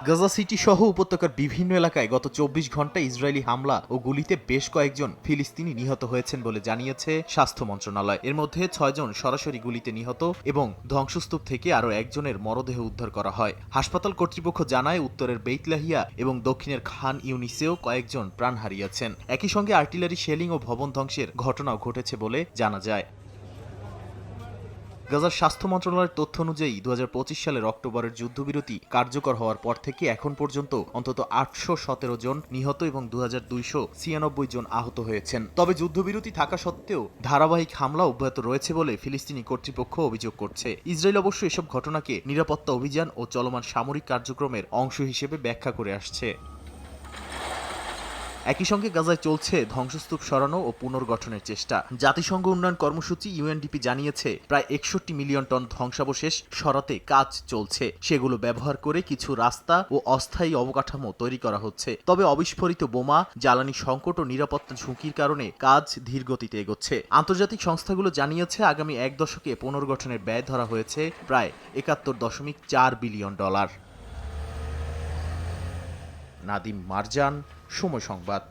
Gaza city সহ উপত্যকার বিভিন্ন এলাকায় গত ২৪ ঘন্টায় ইসরায়েলি হামলা ও গুলিতে বেশ কয়েকজন ফিলিস্তিনি নিহত হয়েছেন বলে জানিয়েছে স্বাস্থ্য মন্ত্রণালয়। এর মধ্যে ৬ জন সরাসরি গুলিতে নিহত এবং ধ্বংসস্তূপ থেকে আরও একজনের মরদেহ উদ্ধার করা হয়। হাসপাতাল কর্তৃপক্ষ জানায় উত্তরের বেইতলাহিয়া এবং দক্ষিণের খান ইউনিসেও কয়েকজন প্রাণ হারিয়েছেন। একই সঙ্গে আর্টিলারি শেলিং ও ভবন ধ্বংসের ঘটনাও ঘটেছে বলে জানা যায়। গাজার স্বাস্থ্য মন্ত্রণালয়ের তথ্য অনুযায়ী ২০২৫ সালের অক্টোবরের যুদ্ধবিরতি কার্যকর হওয়ার পর থেকে এখন পর্যন্ত অন্তত ৮১৭ জন নিহত এবং ২২৯৬ জন আহত হয়েছেন। তবে যুদ্ধবিরতি থাকা সত্ত্বেও ধারাবাহিক হামলা অব্যাহত রয়েছে বলে ফিলিস্তিনি কর্তৃপক্ষ অভিযোগ করছে। ইসরায়েল অবশ্য এসব ঘটনাকে নিরাপত্তা অভিযান ও চলমান সামরিক কার্যক্রমের অংশ হিসেবে ব্যাখ্যা করে আসছে। একই সঙ্গে গাজায় চলছে ধ্বংসস্তূপ সরানো ও পুনর্গঠনের চেষ্টা। জাতিসংঘ উন্নয়ন কর্মসূচি ইউএনডিপি জানিয়েছে প্রায় ৬১ মিলিয়ন টন ধ্বংসাবশেষ সরাতে কাজ চলছে। সেগুলো ব্যবহার করে কিছু রাস্তা ও অস্থায়ী অবকাঠামো তৈরি করা হচ্ছে। তবে অবিস্ফোরিত বোমা, জ্বালানি সংকট ও নিরাপত্তা ঝুঁকির কারণে কাজ ধীরগতিতে এগোচ্ছে। আন্তর্জাতিক সংস্থাগুলো জানিয়েছে আগামী এক দশকে পুনর্গঠনের ব্যয় ধরা হয়েছে প্রায় ৭১.৪ বিলিয়ন ডলার। নাদিম মারজান, সময় সংবাদ।